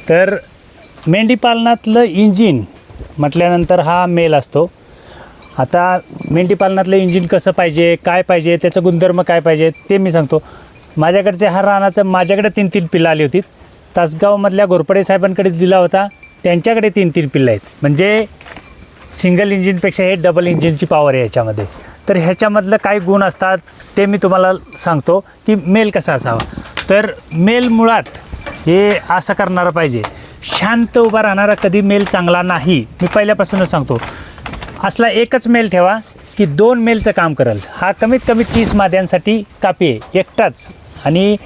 तर मेंढीपालनातलं इंजिन म्हटल्यानंतर हा मेल असतो. आता मेंढीपालनातलं इंजिन कसं पाहिजे, काय पाहिजे, त्याचं गुणधर्म काय पाहिजे ते मी सांगतो. माझ्याकडच्या हा रानाचं माझ्याकडे 3 पिल्लं आली होती. तासगावमधल्या घोरपडे साहेबांकडे दिला होता, त्यांच्याकडे 3 पिल्लं आहेत. म्हणजे सिंगल इंजिनपेक्षा हे डबल इंजिनची पॉवर आहे ह्याच्यामध्ये. तर ह्याच्यामधलं काय गुण असतात ते मी तुम्हाला सांगतो की मेल कसा असावा. तर मेल मुळात हे असं करणारं पाहिजे, शांत उभा राहणारा कधी मेल चांगला नाही. मी पहिल्यापासूनच सांगतो. असला एकच मेल ठेवा की 2 मेलचं काम करेल. हा कमीत कमी 30 माद्यांसाठी कापी आहे एकटाच. आणि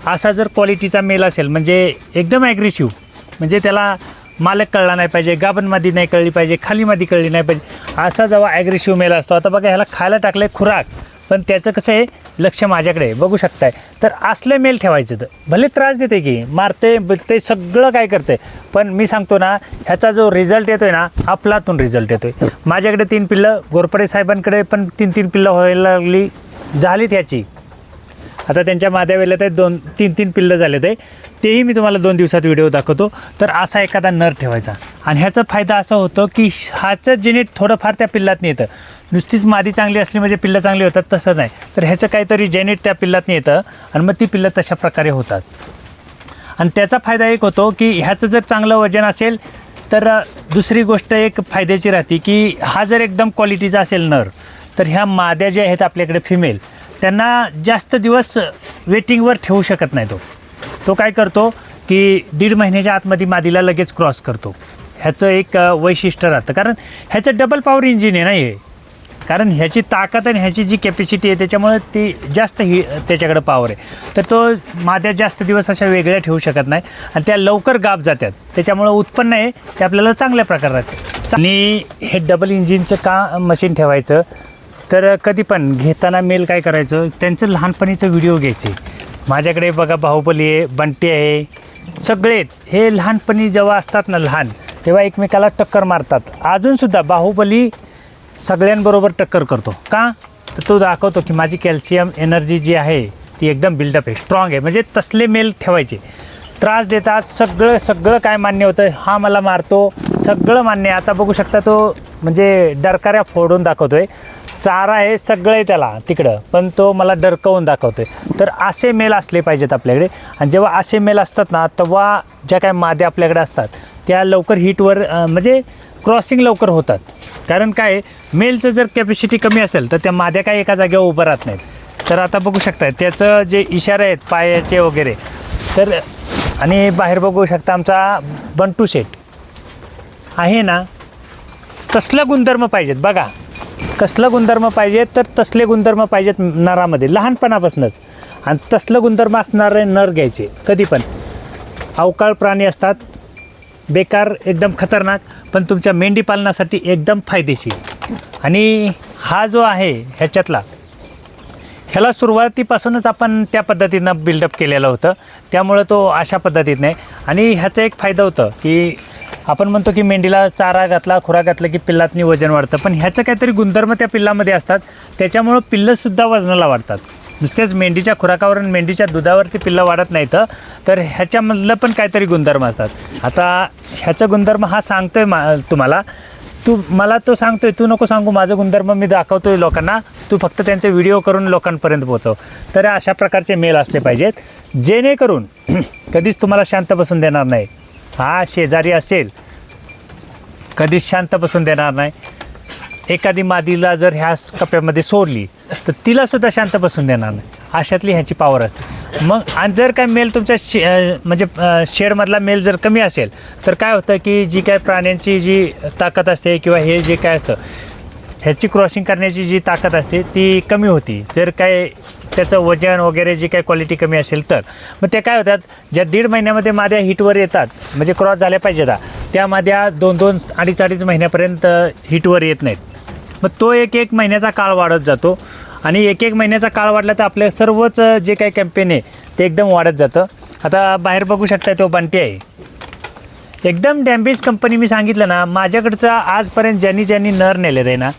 असा जर क्वालिटीचा मेल असेल म्हणजे एकदम ॲग्रेसिव्ह, म्हणजे त्याला मालक कळला नाही पाहिजे, गाभणमादी नाही कळली पाहिजे, खालीमादी कळली नाही पाहिजे, असा जेव्हा ॲग्रेसिव्ह मेल असतो. आता बघा ह्याला खायला टाकलं आहे खुराक, पण त्याचं कसं आहे लक्ष माझ्याकडे आहे, बघू शकताय. तर असले मेल ठेवायचं. तर भले त्रास देते की मारते ते सगळं काय करते, पण मी सांगतो ना ह्याचा जो रिझल्ट येतो आहे ना अफलातून रिझल्ट येतो आहे. माझ्याकडे 3 पिल्लं, घोरपडे साहेबांकडे पण 3 पिल्लं व्हायला लागली झालीत ह्याची. आता त्यांच्या माद्या वेळेला ते 2-3 पिल्लं झाले तेही मी तुम्हाला 2 दिवसात व्हिडिओ दाखवतो. तर असा एखादा नर ठेवायचा. आणि ह्याचा फायदा असा होतो की ह्याचं जेनेट थोडंफार त्या पिल्लातनं येतं. नुसतीच मादी चांगली असली म्हणजे पिल्लं चांगली होतात तसं नाही, तर ह्याचं काहीतरी जेनेट त्या पिल्लातनं येतं आणि मग ती पिल्लं तशा प्रकारे होतात. आणि त्याचा फायदा एक होतो की ह्याचं जर चांगलं वजन असेल तर दुसरी गोष्ट एक फायद्याची राहते की हा जर एकदम क्वालिटीचा असेल नर, तर ह्या माद्या ज्या आहेत आपल्याकडे फिमेल, त्यांना जास्त दिवस वेटिंगवर ठेवू शकत नाही. तो काय करतो की 1.5 महिन्याच्या आतमध्ये मादीला लगेच क्रॉस करतो. ह्याचं एक वैशिष्ट्य राहतं, कारण ह्याचं डबल पॉवर इंजिन आहे ना हे. कारण ह्याची ताकद आणि ह्याची जी कॅपॅसिटी आहे त्याच्यामुळे ती जास्त त्याच्याकडे पॉवर आहे. तर तो माद्या जास्त दिवस अशा वेगळ्या ठेवू शकत नाही आणि त्या लवकर गाभ जातात. त्याच्यामुळं उत्पन्न आहे ते आपल्याला चांगल्या प्रकारे राहते. आणि हे डबल इंजिनचं का मशीन ठेवायचं, तर कधी पण घेताना मेल काय करायचं, त्यांचं लहानपणीचं व्हिडिओ घ्यायचे. माझ्याकडे बघा बाहुबली आहे, बंटी आहे, सगळे हे लहानपणी जेव्हा असतात ना लहान, तेव्हा एकमेकाला टक्कर मारतात. अजूनसुद्धा बाहुबली सगळ्यांबरोबर टक्कर करतो का, तर तो दाखवतो की माझी कॅल्शियम एनर्जी जी आहे ती एकदम बिल्डअप आहे, स्ट्रॉंग आहे. म्हणजे तसले मेल ठेवायचे. त्रास देतात सगळं काय मान्य होतं, हा मला मारतो सगळं मान्य आहे. आता बघू शकता तो म्हणजे डरकाऱ्या फोडून दाखवतो आहे, चारा आहे सगळं आहे त्याला तिकडं, पण तो मला डरकवून दाखवतो आहे. तर असे मेल असले पाहिजेत आपल्याकडे. आणि जेव्हा असे मेल असतात ना तेव्हा ज्या काय माद्या आपल्याकडे असतात त्या लवकर हिटवर म्हणजे क्रॉसिंग लवकर होतात. कारण काय मेलचं जर कॅपॅसिटी कमी असेल तर त्या माद्या काय एका जागेवर उभं राहत नाहीत. तर आता बघू शकता त्याचं जे इशारे आहेत पायाचे वगैरे, तर आणि बाहेर बघू शकता आमचा बंटू शेट आहे ना, कसला गुणधर्म पाहिजेत बघा, कसलं गुणधर्म पाहिजेत, तर तसले गुणधर्म पाहिजेत नरामध्ये लहानपणापासूनच. आणि तसलं गुणधर्म असणारे नर घ्यायचे कधी पण. अवकाळ प्राणी असतात, बेकार एकदम खतरनाक, पण तुमच्या मेंढीपालनासाठी एकदम फायदेशीर. आणि हा जो आहे ह्याच्यातला, ह्याला सुरुवातीपासूनच आपण त्या पद्धतीनं बिल्डअप केलेलं होतं, त्यामुळं तो अशा पद्धतीनं आहे. आणि ह्याचा एक फायदा होतं की आपण म्हणतो की मेंढीला चारा घातला खुराक घातलं की पिल्लातनी वजन वाढतं, पण ह्याचं काहीतरी गुणधर्म त्या पिल्लामध्ये असतात, त्याच्यामुळं पिल्लंसुद्धा वजनाला वाढतात. नुसतेच मेंढीच्या खुराकावर आणि मेंढीच्या दुधावरती पिल्लं वाढत नाहीत, तर ह्याच्यामधलं पण काहीतरी गुणधर्म असतात. आता ह्याचा गुणधर्म हा सांगतोय तुम्हाला, मला तो सांगतोय, तू नको सांगू माझं गुणधर्म, मी दाखवतोय लोकांना, तू फक्त त्यांचे व्हिडिओ करून लोकांपर्यंत पोहोचव. तर अशा प्रकारचे मेल असले पाहिजेत जेणेकरून कधीच तुम्हाला शांत बसून देणार नाही. हा शेजारी असेल कधीच शांत बसून देणार नाही. एखादी मादीला जर ह्या कप्प्यामध्ये सोडली तर तिलासुद्धा शांत बसून देणार नाही, अशातली ह्याची पॉवर असते. मग आणि जर काय मेल तुमच्या म्हणजे शेडमधला मेल जर कमी असेल तर काय होतं की जी काय प्राण्यांची जी ताकद असते किंवा हे जे काय असतं ह्याची क्रॉसिंग करण्याची जी ताकद असते ती कमी होती. जर काय त्याचं वजन वगैरे जी काही क्वालिटी कमी असेल तर मग ते काय होतात, ज्या 1.5 महिन्यामध्ये माद्या हिटवर येतात म्हणजे क्रॉस झाल्या पाहिजेत, त्या माद्या 2-2, 2.5 महिन्यापर्यंत हिटवर येत नाहीत. मग तो 1-1 महिन्याचा काळ वाढत जातो. आणि 1-1 महिन्याचा काळ वाढला तर आपल्या सर्वच जे काही कॅम्पेन आहे ते एकदम वाढत जातं. आता बाहेर बघू शकता तो बंटी आहे, एकदम डॅम्बेज कंपनी. मी सांगितलं ना माझ्याकडचं आजपर्यंत ज्यांनी नर नेलेलं आहे ना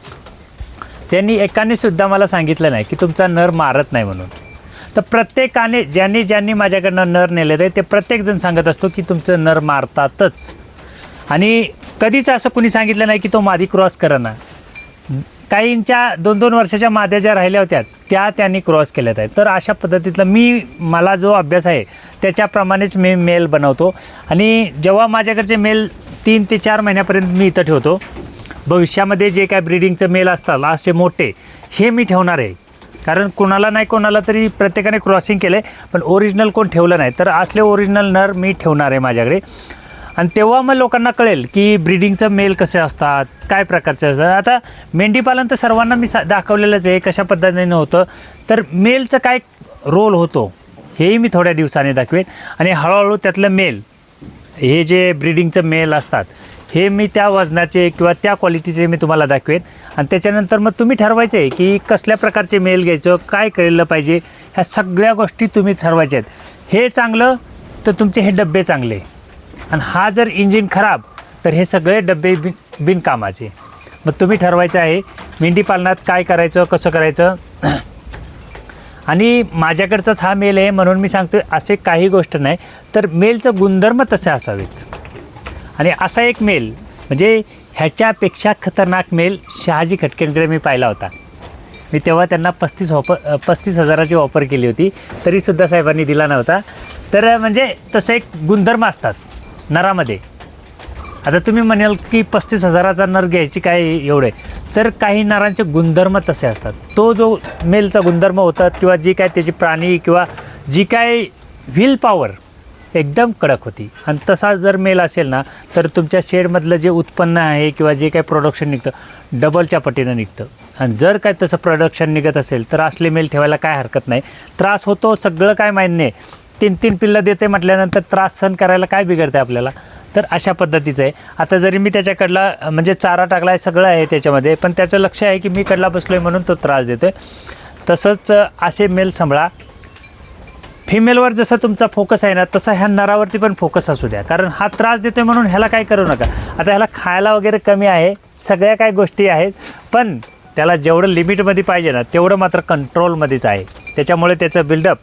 त्यांनी एकाने सुद्धा मला सांगितलं नाही की तुमचा नर मारत नाही म्हणून. तर प्रत्येकाने ज्यांनी माझ्याकडनं नर नेलेलं आहे ते प्रत्येकजण सांगत असतो की तुमचं नर मारतातच. आणि कधीच असं कुणी सांगितलं नाही की तो मादी क्रॉस करना. काहींच्या 2-2 वर्षाच्या माद्या ज्या राहिल्या होत्या त्यांनी क्रॉस केल्यात आहेत. तर अशा पद्धतीतलं मला जो अभ्यास आहे त्याच्याप्रमाणेच मी मेल बनवतो. आणि जेव्हा माझ्याकडचे मेल 3 ते 4 महिन्यापर्यंत मी इथं ठेवतो. भविष्यामध्ये जे काय ब्रीडिंगचं मेल असतात असे मोठे हे मी ठेवणार आहे. कारण कोणाला तरी प्रत्येकाने क्रॉसिंग केलं आहे पण ओरिजिनल कोण ठेवलं नाही. तर असले ओरिजिनल नर मी ठेवणार आहे माझ्याकडे. आणि तेव्हा मग लोकांना कळेल की ब्रीडिंगचं मेल कसे असतात, काय प्रकारचे असतात. आता मेंढीपालन तर सर्वांना मी दाखवलेलंच आहे कशा पद्धतीने होतं. तर मेलचं काय रोल होतो हेही मी थोड्या दिवसांनी दाखवेन. आणि हळूहळू त्यातलं मेल हे जे ब्रीडिंगचं मेल असतात हे मी त्या वजनाचे किंवा त्या क्वालिटीचे मी तुम्हाला दाखवेन. आणि त्याच्यानंतर मग तुम्ही ठरवायचं आहे की कसल्या प्रकारचे मेल घ्यायचं, काय केलं पाहिजे, ह्या सगळ्या गोष्टी तुम्ही ठरवायच्या आहेत. हे चांगलं तर तुमचे हे डबे चांगले, आणि हा जर इंजिन खराब तर हे सगळे डबे बिनकामाचे. मग तुम्ही ठरवायचं आहे मेंढीपालनात काय करायचं, कसं करायचं. आणि माझ्याकडचाच हा मेल आहे म्हणून मी सांगतो आहे असे काही गोष्ट नाही. तर मेलचं गुणधर्म तसे असावेत. आणि असा एक मेल म्हणजे ह्याच्यापेक्षा खतरनाक मेल शहाजी खटकेंकडे मी पाहिला होता. मी तेव्हा त्यांना 35,000ची ऑफर केली होती तरीसुद्धा साहेबांनी दिला नव्हता. तर म्हणजे तसं एक गुणधर्म असतात नरामध्ये. आता तुम्ही म्हणाल की 35,000चा नर घ्यायची काय एवढे, तर काही नरांचे गुणधर्म तसे असतात. तो जो मेलचा गुणधर्म होतात किंवा जी काय त्याची प्राणी किंवा जी काय व्हील पॉवर एकदम कडक होती. आणि तसा जर मेल असेल ना तर तुमच्या शेडमधलं जे उत्पन्न आहे किंवा जे काही प्रोडक्शन निघतं डबलच्या पटीनं निघतं. आणि जर काय तसं प्रोडक्शन निघत असेल तर असले मेल ठेवायला काय हरकत नाही. त्रास होतो सगळं काय मान्य आहे. 3-3 पिल्लं देते म्हटल्यानंतर त्रास सहन करायला काय बिघडतं आपल्याला. तर अशा पद्धतीचं आहे. आता जरी मी त्याच्याकडला म्हणजे चारा टाकला आहे सगळं आहे त्याच्यामध्ये, पण त्याचं लक्ष आहे की मी कडला बसलो आहे म्हणून तो त्रास देतो आहे. तसंच असे मेल सांभाळा. फिमेलवर जसं तुमचा फोकस आहे ना तसा ह्या नरावरती पण फोकस असू द्या. कारण हा त्रास देतो आहे म्हणून ह्याला काय करू नका. आता ह्याला खायला वगैरे कमी आहे, सगळ्या काय गोष्टी आहेत, पण त्याला जेवढं लिमिटमध्ये पाहिजे ना तेवढं मात्र कंट्रोलमध्येच आहे. त्याच्यामुळे त्याचं बिल्डअप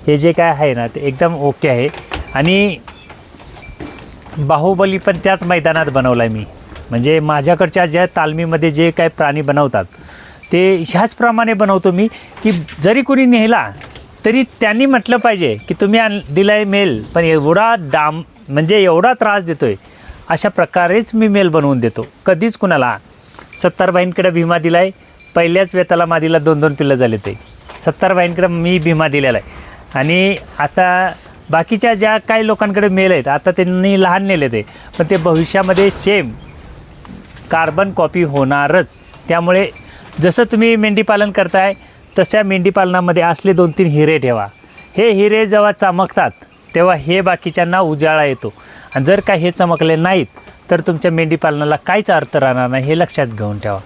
हे जे काय आहे ना ते एकदम ओके आहे. आणि बाहुबली पण त्याच मैदानात बनवला आहे मी. म्हणजे माझ्याकडच्या ज्या तालमीमध्ये जे काय प्राणी बनवतात ते ह्याचप्रमाणे बनवतो मी की जरी कोणी नेला तरी त्यांनी म्हटलं पाहिजे की तुम्ही दिला आहे मेल पण एवढा म्हणजे एवढा त्रास देतो आहे. अशा प्रकारेच मी मेल बनवून देतो. कधीच कुणाला 70 बाईंकडे भीमा दिला आहे, पहिल्याच वेताला मादीला 2-2 पिल्लं झाले. ते 70 बाईंकडे मी भीमा दिलेला आहे. आणि आता बाकीच्या ज्या काही लोकांकडे मेल आहेत आता त्यांनी लहान नेले ते, पण ते भविष्यामध्ये सेम कार्बन कॉपी होणारच. त्यामुळे जसं तुम्ही मेंढीपालन करताय तशा मेंढीपालनामध्ये असले 2-3 हिरे ठेवा. हे हिरे जेव्हा चमकतात तेव्हा हे बाकीच्यांना उजाळा येतो. आणि जर का हे चमकले नाहीत तर तुमच्या मेंढीपालनाला काहीच अर्थ राहणार नाही. हे लक्षात घेऊन ठेवा.